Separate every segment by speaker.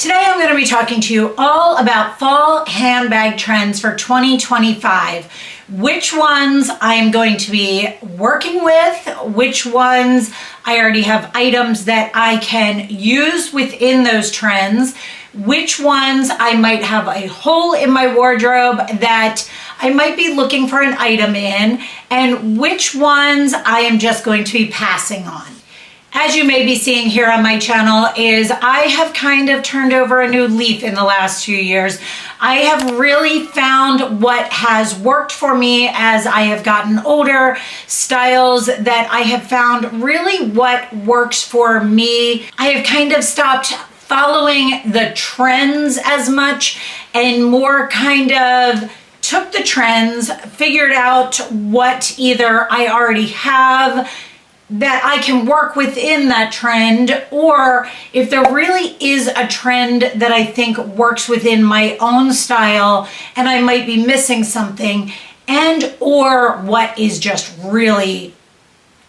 Speaker 1: Today I'm going to be talking to you all about fall handbag trends for 2025. Which ones I am going to be working with, which ones I already have items that I can use within those trends, which ones I might have a hole in my wardrobe that I might be looking for an item in, and which ones I am just going to be passing on. As you may be seeing here on my channel is I have kind of turned over a new leaf in the last few years. I have really found what has worked for me as I have gotten older, styles that I have found really what works for me. I have kind of stopped following the trends as much and more kind of took the trends, figured out what either I already have that I can work within that trend, or if there really is a trend that I think works within my own style and I might be missing something, and or what is just really,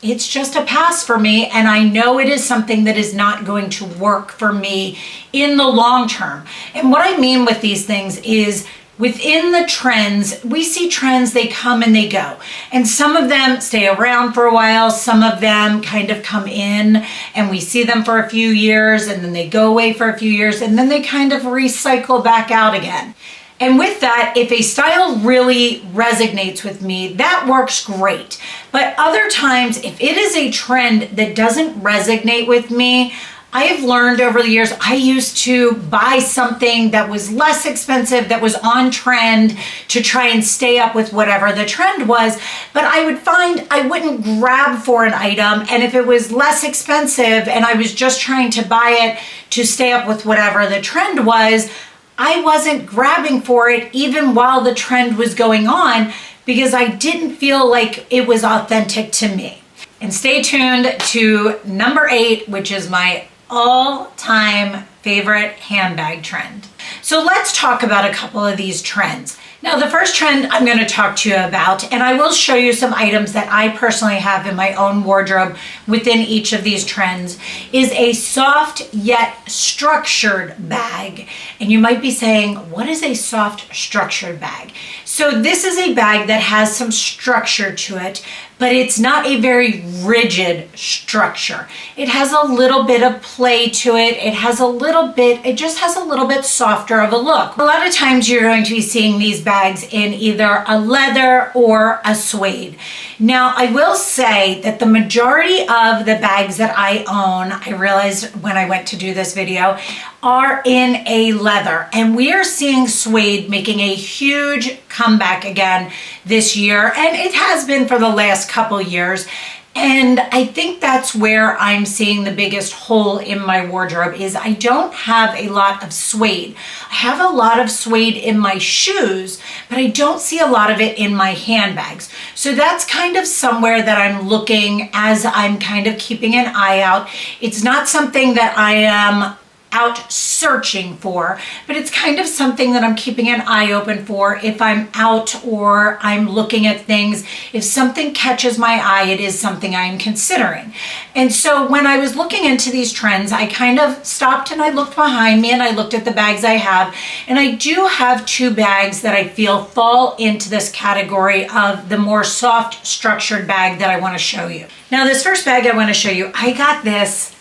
Speaker 1: it's just a pass for me and I know it is something that is not going to work for me in the long term. And what I mean with these things is within the trends, we see trends, they come and they go. And some of them stay around for a while. Some of them kind of come in and we see them for a few years and then they go away for a few years and then they kind of recycle back out again. And with that, if a style really resonates with me, that works great. But other times, if it is a trend that doesn't resonate with me, I have learned over the years, I used to buy something that was less expensive, that was on trend to try and stay up with whatever the trend was, but I would find I wouldn't grab for an item, and if it was less expensive and I was just trying to buy it to stay up with whatever the trend was, I wasn't grabbing for it even while the trend was going on because I didn't feel like it was authentic to me. And stay tuned to number 8, which is my all-time favorite handbag trend. So let's talk about a couple of these trends. Now, the first trend I'm going to talk to you about, and I will show you some items that I personally have in my own wardrobe within each of these trends, is a soft yet structured bag. And you might be saying, what is a soft structured bag? So this is a bag that has some structure to it, but it's not a very rigid structure. It has a little bit of play to it. It just has a little bit softer of a look. A lot of times you're going to be seeing these bags in either a leather or a suede. Now, I will say that the majority of the bags that I own, I realized when I went to do this video, are in a leather. And we are seeing suede making a huge comeback again this year. And it has been for the last couple years. And I think that's where I'm seeing the biggest hole in my wardrobe is I don't have a lot of suede. I have a lot of suede in my shoes, but I don't see a lot of it in my handbags. So that's kind of somewhere that I'm looking as I'm kind of keeping an eye out. It's not something that I am out searching for, but it's kind of something that I'm keeping an eye open for if I'm out or I'm looking at things. If something catches my eye, it is something I'm considering. And so when I was looking into these trends, I kind of stopped and I looked behind me and I looked at the bags I have. And I do have 2 bags that I feel fall into this category of the more soft structured bag that I want to show you. Now, this first bag I want to show you, I got this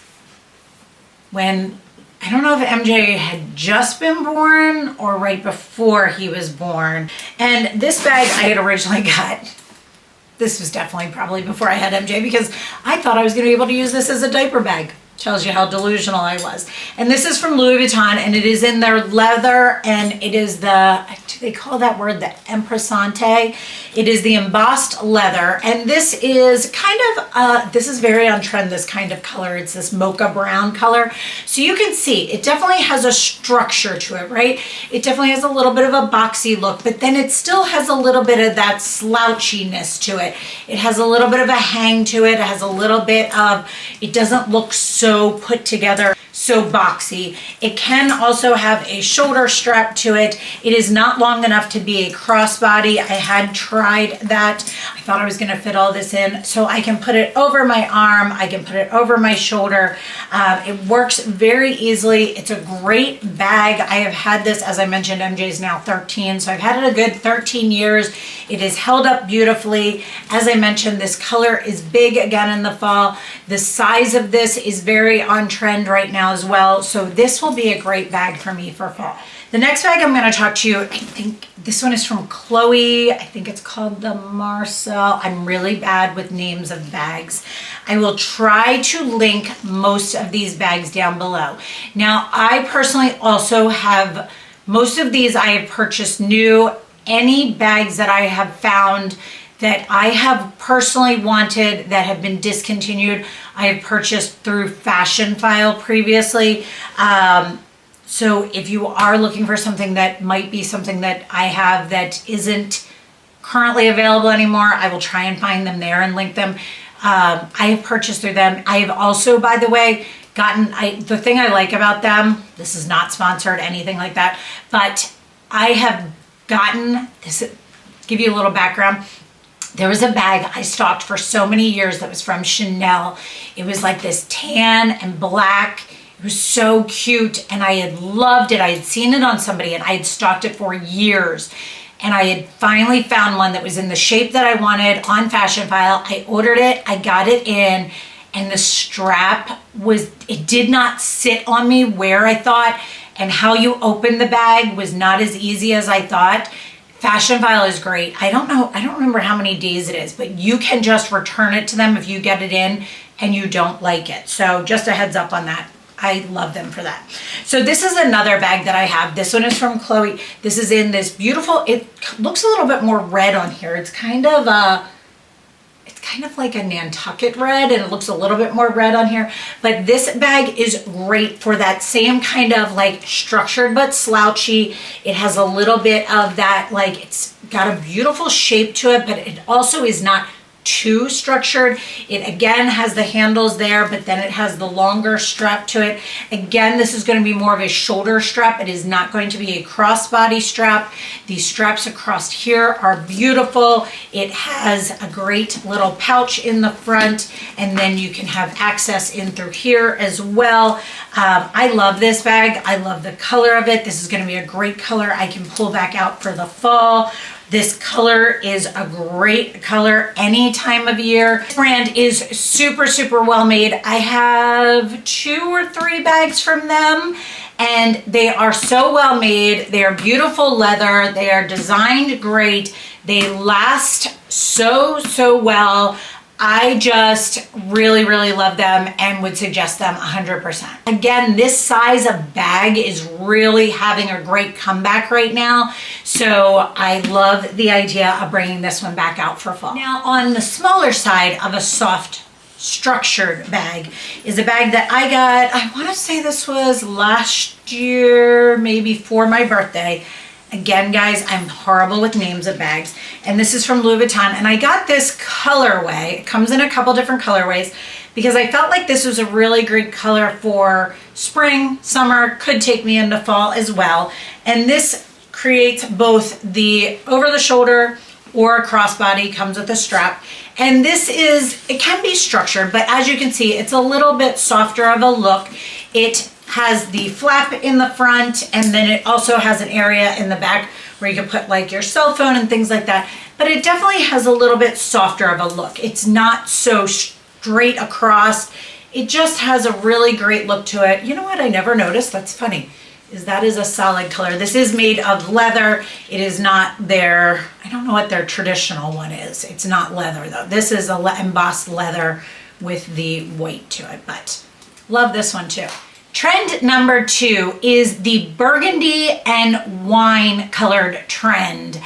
Speaker 1: when I don't know if MJ had just been born or right before he was born. And this bag I had originally got, this was definitely probably before I had MJ because I thought I was going to be able to use this as a diaper bag. Tells you how delusional I was. And this is from Louis Vuitton and it is in their leather and it is the, do they call that word the empressante? It is the embossed leather. And this is kind of, this is very on trend, this kind of color. It's this mocha brown color. So you can see it definitely has a structure to it, right? It definitely has a little bit of a boxy look, but then it still has a little bit of that slouchiness to it. It has a little bit of a hang to it. It has a little bit of, it doesn't look so put together. so boxy. It can also have a shoulder strap to it. It is not long enough to be a crossbody. I had tried that. I thought I was gonna fit all this in. So I can put it over my arm, I can put it over my shoulder. It works very easily. It's a great bag. I have had this, as I mentioned, MJ's now 13, so I've had it a good 13 years. It is held up beautifully. As I mentioned, this color is big again in the fall. The size of this is very on trend right now as well. So this will be a great bag for me for fall. The next bag I'm going to talk to you, I think this one is from Chloe. I think it's called the Marcel. I'm really bad with names of bags. I will try to link most of these bags down below. Now, I personally also have, most of these I have purchased new. Any bags that I have found that I have personally wanted that have been discontinued, I have purchased through Fashion File previously. So if you are looking for something that might be something that I have that isn't currently available anymore, I will try and find them there and link them. I have purchased through them. I have also, by the way, gotten, the thing I like about them, this is not sponsored, anything like that, but I have gotten, this, give you a little background. There was a bag I stalked for so many years that was from Chanel. It was like this tan and black. It was so cute and I had loved it. I had seen it on somebody and I had stalked it for years. And I had finally found one that was in the shape that I wanted on Fashion File. I ordered it, I got it in, and the strap was, it did not sit on me where I thought, and how you open the bag was not as easy as I thought. Fashion File is great. I don't know, I don't remember how many days it is, but you can just return it to them if you get it in and you don't like it. So just a heads up on that. I love them for that. So this is another bag that I have. This one is from Chloe. This is in this beautiful, it looks a little bit more red on here. It's kind of like a Nantucket red and it looks a little bit more red on here. But this bag is great for that same kind of like structured but slouchy. It has a little bit of that, like it's got a beautiful shape to it, but it also is not too structured. It again has the handles there, but then it has the longer strap to it. Again, this is going to be more of a shoulder strap. It is not going to be a crossbody strap. These straps across here are beautiful. It has a great little pouch in the front, and then you can have access in through here as well. I love this bag. I love the color of it. This is going to be a great color I can pull back out for the fall. This color is a great color any time of year. This brand is super, super well made. I have 2 or 3 bags from them and they are so well made. They are beautiful leather. They are designed great. They last so, so well. I just really, really love them and would suggest them 100%. Again, this size of bag is really having a great comeback right now. So I love the idea of bringing this one back out for fall. Now on the smaller side of a soft structured bag is a bag that I got, I wanna say this was last year, maybe for my birthday. Again, guys, I'm horrible with names of bags. And this is from Louis Vuitton. And I got this colorway. It comes in a couple different colorways because I felt like this was a really great color for spring, summer, could take me into fall as well. And this creates both the over the shoulder or a crossbody, comes with a strap. And this is, it can be structured, but as you can see, it's a little bit softer of a look. It has the flap in the front, and then it also has an area in the back where you can put like your cell phone and things like that. But it definitely has a little bit softer of a look. It's not so straight across. It just has a really great look to it. You know what I never noticed? That's funny. That is a solid color. This is made of leather. It is not their, I don't know what their traditional one is. It's not leather though. This is a embossed leather with the white to it, but love this one too. Trend number 2 is the burgundy and wine colored trend.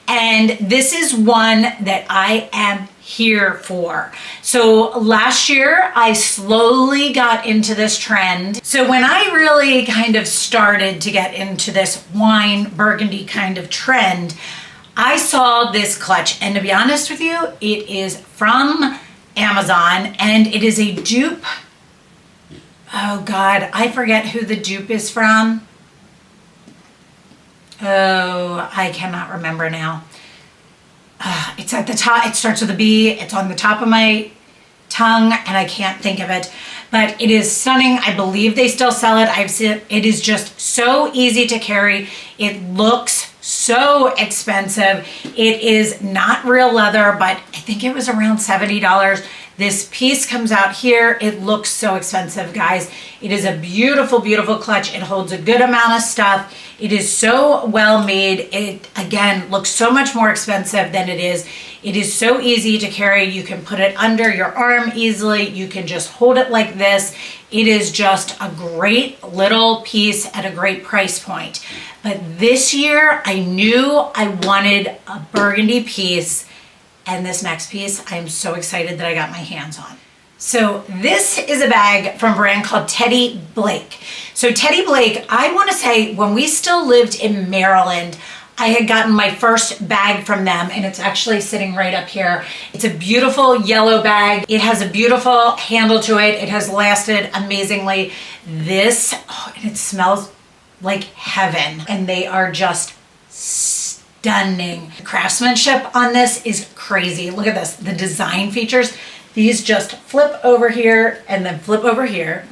Speaker 1: And this is one that I am here for. So last year I slowly got into this trend. So when I really kind of started to get into this wine burgundy kind of trend, I saw this clutch, and to be honest with you, it is from Amazon and it is a dupe Oh God, I forget who the dupe is from. Oh, I cannot remember now. It's at the top, it starts with a B, it's on the top of my tongue and I can't think of it, but it is stunning. I believe they still sell it. I've seen it. It is just so easy to carry. It looks so expensive. It is not real leather, but I think it was around $70. This piece comes out here. It looks so expensive, guys. It is a beautiful, beautiful clutch. It holds a good amount of stuff. It is so well made. It, again, looks so much more expensive than it is. It is so easy to carry. You can put it under your arm easily. You can just hold it like this. It is just a great little piece at a great price point. But this year, I knew I wanted a burgundy piece. And this next piece, I'm so excited that I got my hands on. So this is a bag from a brand called Teddy Blake. So Teddy Blake, I want to say when we still lived in Maryland, I had gotten my first bag from them, and it's actually sitting right up here. It's a beautiful yellow bag. It has a beautiful handle to it. It has lasted amazingly. This, oh, and it smells like heaven, and they are just stunning. The craftsmanship on this is crazy. Look at this, the design features. These just flip over here and then flip over here.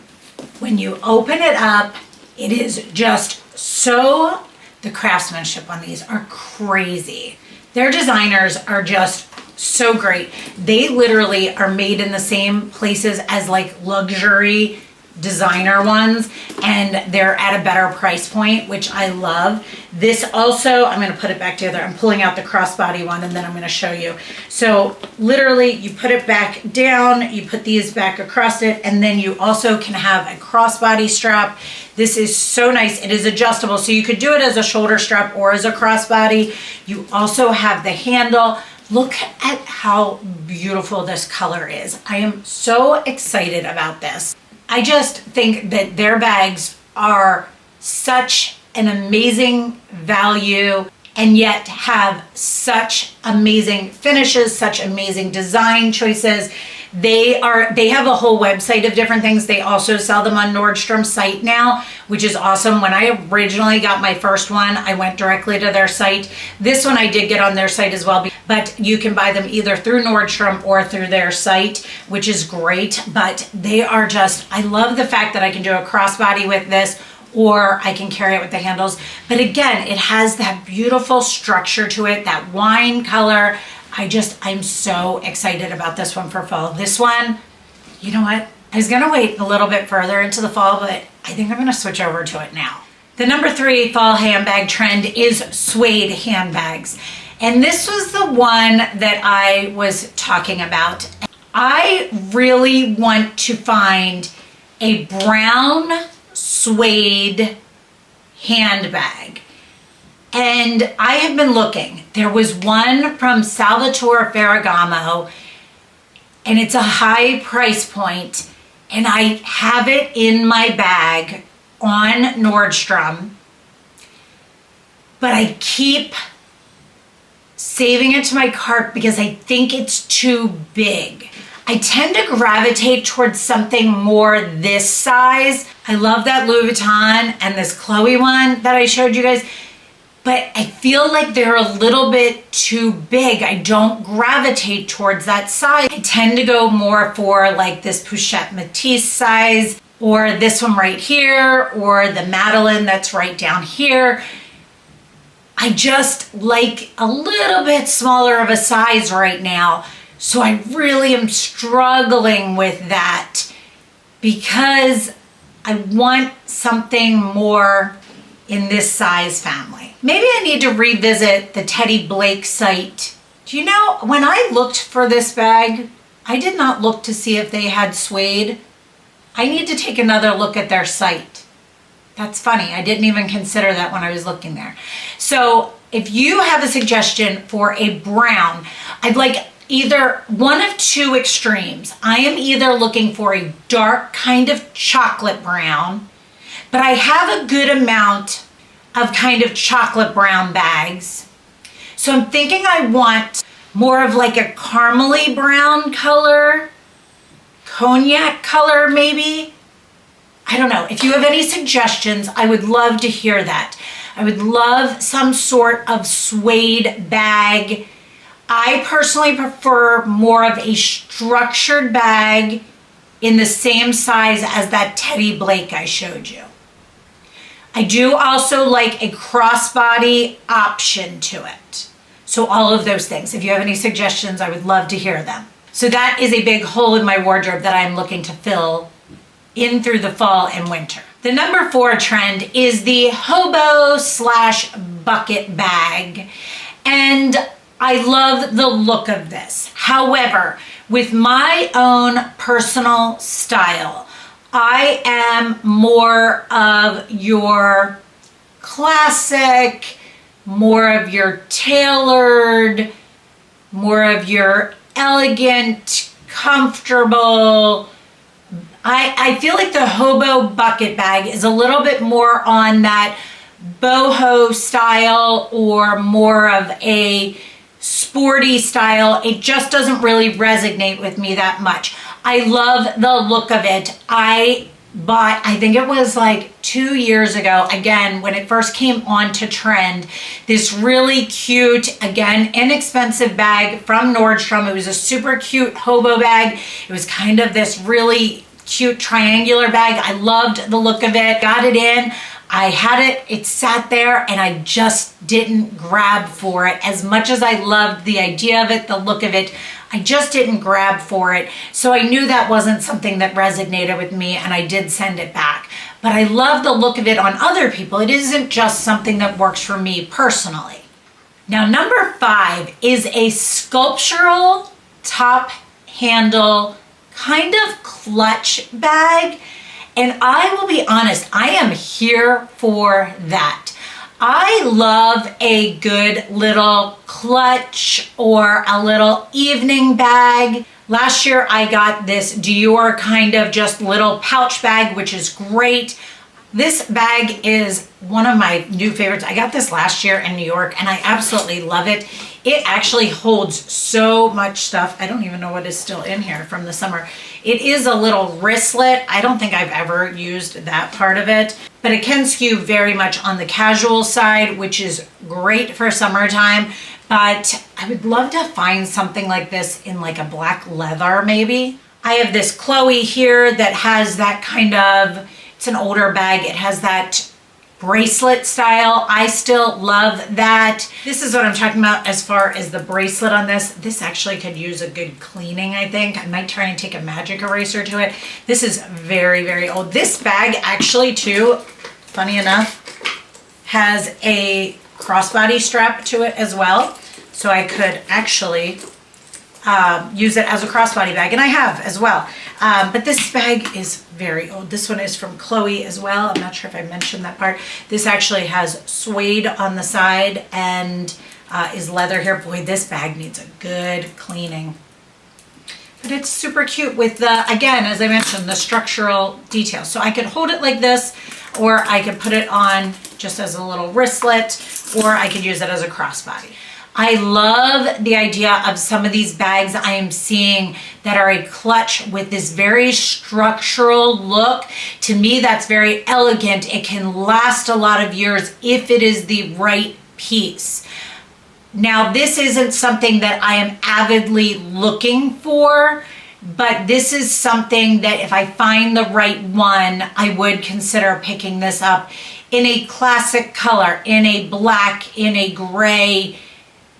Speaker 1: When you open it up, it is just so, the craftsmanship on these are crazy. Their designers are just so great. They literally are made in the same places as like luxury designer ones, and they're at a better price point, which I love. This also, I'm going to put it back together. I'm pulling out the crossbody one and then I'm going to show you. So literally you put it back down, you put these back across it, and then you also can have a crossbody strap. This is so nice. It is adjustable, so you could do it as a shoulder strap or as a crossbody. You also have the handle. Look at how beautiful this color is. I am so excited about this. I just think that their bags are such an amazing value and yet have such amazing finishes, such amazing design choices. They have a whole website of different things. They also sell them on Nordstrom's site now, which is awesome. When I originally got my first one, I went directly to their site. This one I did get on their site as well, but you can buy them either through Nordstrom or through their site, which is great. But they are just, I love the fact that I can do a crossbody with this, or I can carry it with the handles. But again, it has that beautiful structure to it, that wine color. I'm so excited about this one for fall. This one, you know what? I was gonna wait a little bit further into the fall, but I think I'm gonna switch over to it now. The number 3 fall handbag trend is suede handbags. And this was the one that I was talking about. I really want to find a brown suede handbag. And I have been looking. There was one from Salvatore Ferragamo, and it's a high price point, and I have it in my bag on Nordstrom, but I keep saving it to my cart because I think it's too big. I tend to gravitate towards something more this size. I love that Louis Vuitton and this Chloe one that I showed you guys, but I feel like they're a little bit too big. I don't gravitate towards that size. I tend to go more for like this Pochette Métis size, or this one right here, or the Madeleine that's right down here. I just like a little bit smaller of a size right now. So I really am struggling with that because I want something more in this size family. Maybe I need to revisit the Teddy Blake site. Do you know, when I looked for this bag, I did not look to see if they had suede. I need to take another look at their site. That's funny. I didn't even consider that when I was looking there. So if you have a suggestion for a brown, I'd like either one of two extremes. I am either looking for a dark kind of chocolate brown, but I have a good amount of kind of chocolate brown bags. So I'm thinking I want more of like a caramely brown color, cognac color maybe. I don't know. If you have any suggestions, I would love to hear that. I would love some sort of suede bag. I personally prefer more of a structured bag in the same size as that Teddy Blake I showed you. I do also like a crossbody option to it. So all of those things. If you have any suggestions, I would love to hear them. So that is a big hole in my wardrobe that I'm looking to fill in through the fall and winter. The number 4 trend is the hobo / bucket bag. And I love the look of this. However, with my own personal style, I am more of your classic, more of your tailored, more of your elegant, comfortable. I feel like the hobo bucket bag is a little bit more on that boho style or more of a sporty style. It just doesn't really resonate with me that much. I love the look of it. I bought, I think it was like 2 years ago, again, when it first came onto trend, this really cute, again, inexpensive bag from Nordstrom. It was a super cute hobo bag. It was kind of this really cute triangular bag. I loved the look of it. Got it in. I had it, it sat there, and I just didn't grab for it. As much as I loved the idea of it, the look of it, I just didn't grab for it. So I knew that wasn't something that resonated with me, and I did send it back. But I love the look of it on other people. It isn't just something that works for me personally. Now, number 5 is a sculptural top handle kind of clutch bag. And I will be honest, I am here for that. I love a good little clutch or a little evening bag. Last year I got this Dior kind of just little pouch bag, which is great. This bag is one of my new favorites. I got this last year in New York and I absolutely love it. It actually holds so much stuff. I don't even know what is still in here from the summer. It is a little wristlet. I don't think I've ever used that part of it, but it can skew very much on the casual side, which is great for summertime. But I would love to find something like this in like a black leather maybe. I have this Chloe here that has that kind of, it's an older bag. It has that bracelet style. I still love that. This is what I'm talking about as far as the bracelet on this. This actually could use a good cleaning, I think. I might try and take a magic eraser to it. This is very, very old. This bag actually too, funny enough, has a crossbody strap to it as well. So I could actually use it as a crossbody bag, and I have as well. But this bag is very old. This one is from Chloe as well. I'm not sure if I mentioned that part. This actually has suede on the side and is leather here. Boy, this bag needs a good cleaning. But it's super cute with the, again, as I mentioned, the structural details. So I could hold it like this, or I could put it on just as a little wristlet, or I could use it as a crossbody. I love the idea of some of these bags I am seeing that are a clutch with this very structural look. To me, that's very elegant. It can last a lot of years if it is the right piece. Now, this isn't something that I am avidly looking for, but this is something that if I find the right one, I would consider picking this up in a classic color, in a black, in a gray.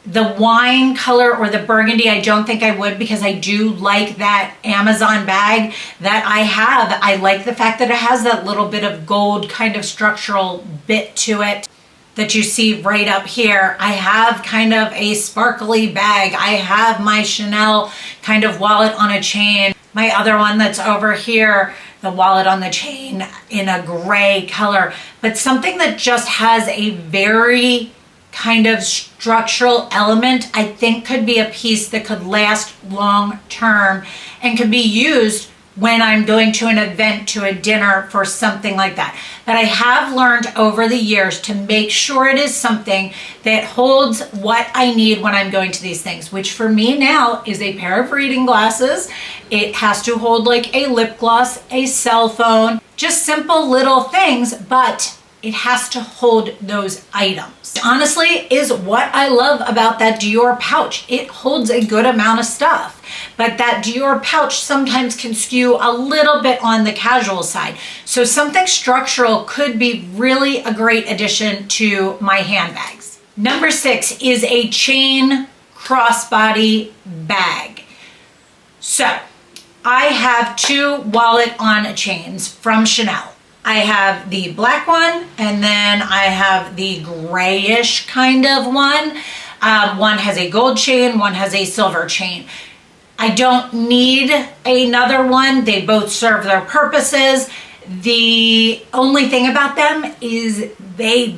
Speaker 1: The wine color or the burgundy, I don't think I would, because I do like that Amazon bag that I have. I like the fact that it has that little bit of gold kind of structural bit to it that you see right up here. I have kind of a sparkly bag. I have my Chanel kind of wallet on a chain. My other one that's over here, the wallet on the chain in a gray color, but something that just has a very kind of structural element, I think could be a piece that could last long term and could be used when I'm going to an event, to a dinner, for something like that. But I have learned over the years to make sure it is something that holds what I need when I'm going to these things, which for me now is a pair of reading glasses. It has to hold like a lip gloss, a cell phone. Just simple little things, but it has to hold those items. Honestly, is what I love about that Dior pouch. It holds a good amount of stuff, but that Dior pouch sometimes can skew a little bit on the casual side. So something structural could be really a great addition to my handbags. Number 6 is a chain crossbody bag. So I have 2 wallet on chains from Chanel. I have the black one, and then I have the grayish kind of one. One has a gold chain, one has a silver chain. I don't need another one. They both serve their purposes. The only thing about them is they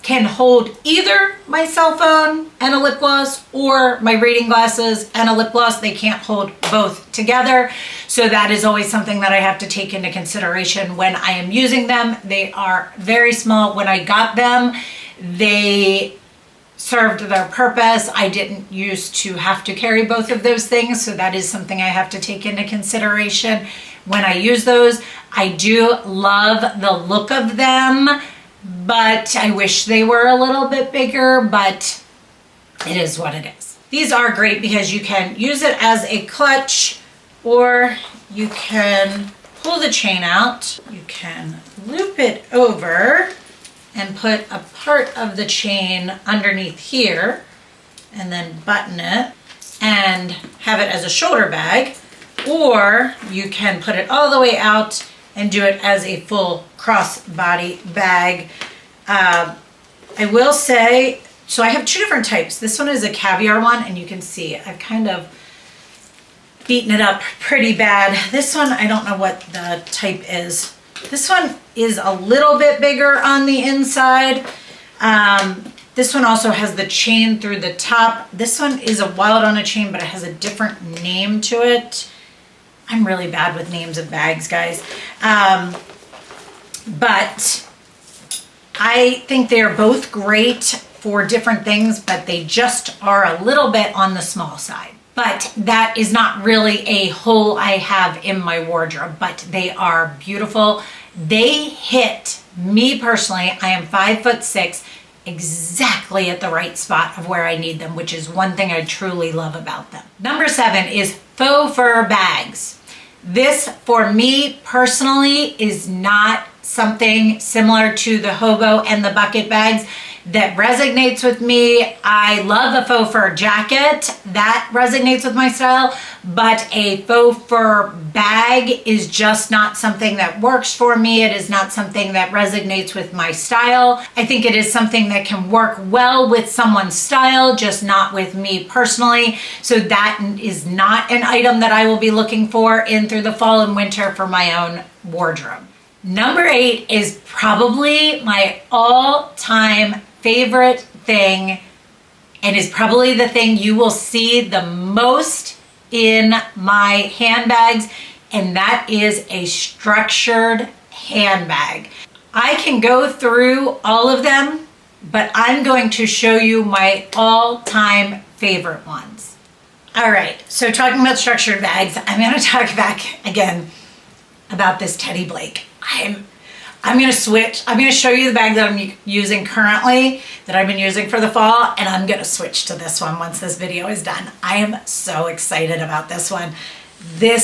Speaker 1: can hold either my cell phone and a lip gloss or my reading glasses and a lip gloss. They can't hold both together. So that is always something that I have to take into consideration when I am using them. They are very small. When I got them, they served their purpose. I didn't used to have to carry both of those things. So that is something I have to take into consideration when I use those. I do love the look of them, but I wish they were a little bit bigger, but it is what it is. These are great because you can use it as a clutch, or you can pull the chain out. You can loop it over and put a part of the chain underneath here and then button it and have it as a shoulder bag, or you can put it all the way out and do it as a full crossbody bag. I will say, so I have 2 different types. This one is a caviar one, and you can see I've kind of beaten it up pretty bad. This one, I don't know what the type is. This one is a little bit bigger on the inside. This one also has the chain through the top. This one is a wallet on a chain, but it has a different name to it. I'm really bad with names of bags, guys. But I think they're both great for different things, but they just are a little bit on the small side. But that is not really a hole I have in my wardrobe, but they are beautiful. They hit me personally. I am 5'6", exactly at the right spot of where I need them, which is one thing I truly love about them. Number 7 is faux fur bags. This, for me personally, is not something similar to the hobo and the bucket bags that resonates with me. I love a faux fur jacket. That resonates with my style, but a faux fur bag is just not something that works for me. It is not something that resonates with my style. I think it is something that can work well with someone's style, just not with me personally. So that is not an item that I will be looking for in through the fall and winter for my own wardrobe. Number 8 is probably my all-time favorite thing, and is probably the thing you will see the most in my handbags, and that is a structured handbag. I can go through all of them, but I'm going to show you my all-time favorite ones. All right, so talking about structured bags, I'm going to talk back again about this Teddy Blake. I'm going to switch. I'm going to show you the bag that I'm using currently, that I've been using for the fall, and I'm going to switch to this one once this video is done. I am so excited about this one. It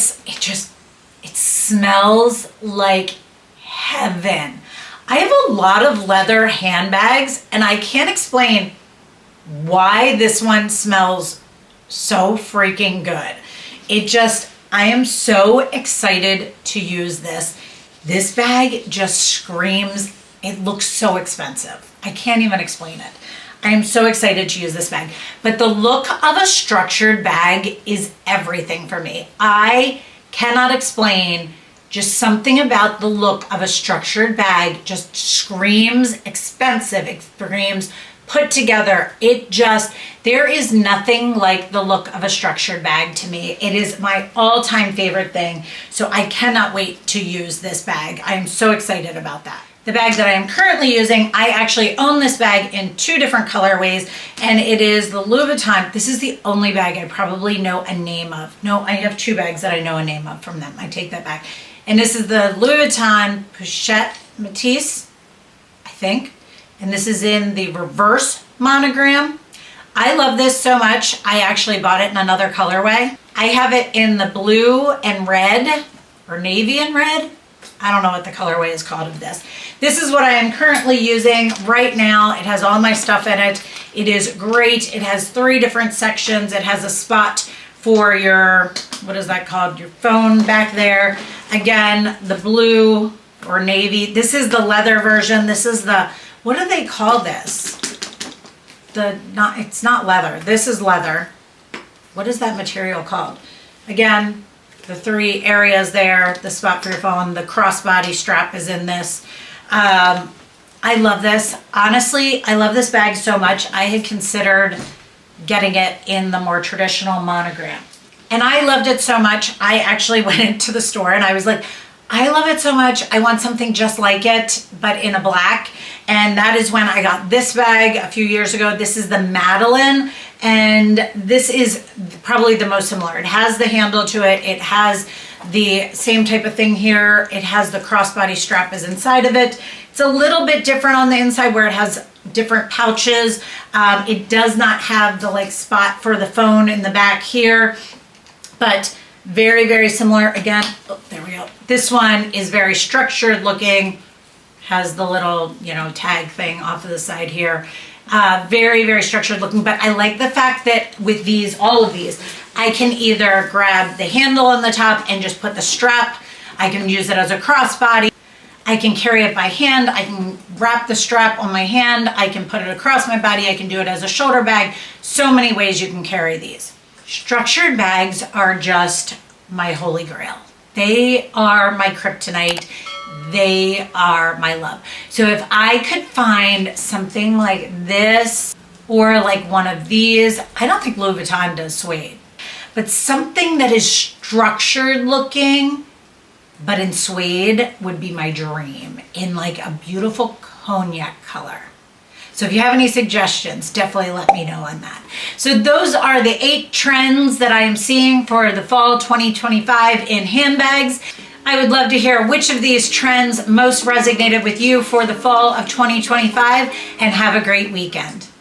Speaker 1: smells like heaven. I have a lot of leather handbags, and I can't explain why this one smells so freaking good. I am so excited to use this. This bag just screams, it looks so expensive. I can't even explain it. I am so excited to use this bag. But the look of a structured bag is everything for me. I cannot explain, just something about the look of a structured bag just screams expensive, it screams put together. There is nothing like the look of a structured bag to me. It is my all-time favorite thing. So I cannot wait to use this bag. I am so excited about that. The bag that I am currently using, I actually own this bag in 2 different colorways, and it is the Louis Vuitton. This is the only bag I probably know a name of. No, I have 2 bags that I know a name of from them. I take that back. And this is the Louis Vuitton Pochette Matisse, I think. And this is in the reverse monogram. I love this so much. I actually bought it in another colorway. I have it in the blue and red, or navy and red. I don't know what the colorway is called of this. This is what I am currently using right now. It has all my stuff in it. It is great. It has 3 different sections. It has a spot for your, what is that called? Your phone back there. Again, the blue or navy. This is the leather version. This is the, what do they call this? It's not leather. This is leather. What is that material called? Again, the 3 areas there, the spot for your phone, the crossbody strap is in this. I love this. Honestly, I love this bag so much. I had considered getting it in the more traditional monogram. And I loved it so much, I actually went into the store and I was like, I love it so much. I want something just like it, but in a black. And that is when I got this bag a few years ago. This is the Madeline, and this is probably the most similar. It has the handle to it. It has the same type of thing here. It has the crossbody strap is inside of it. It's a little bit different on the inside where it has different pouches. It does not have the like spot for the phone in the back here, but very, very similar. Again, oh, there we go. This one is very structured looking, has the little, you know, tag thing off of the side here. Very, very structured looking, but I like the fact that with these, all of these, I can either grab the handle on the top and just put the strap. I can use it as a crossbody. I can carry it by hand. I can wrap the strap on my hand. I can put it across my body. I can do it as a shoulder bag. So many ways you can carry these. Structured bags are just my holy grail. They are my kryptonite. They are my love. So if I could find something like this or like one of these, I don't think Louis Vuitton does suede, but something that is structured looking, but in suede would be my dream, in like a beautiful cognac color. So if you have any suggestions, definitely let me know on that. So those are the 8 trends that I am seeing for the fall 2025 in handbags. I would love to hear which of these trends most resonated with you for the fall of 2025, and have a great weekend.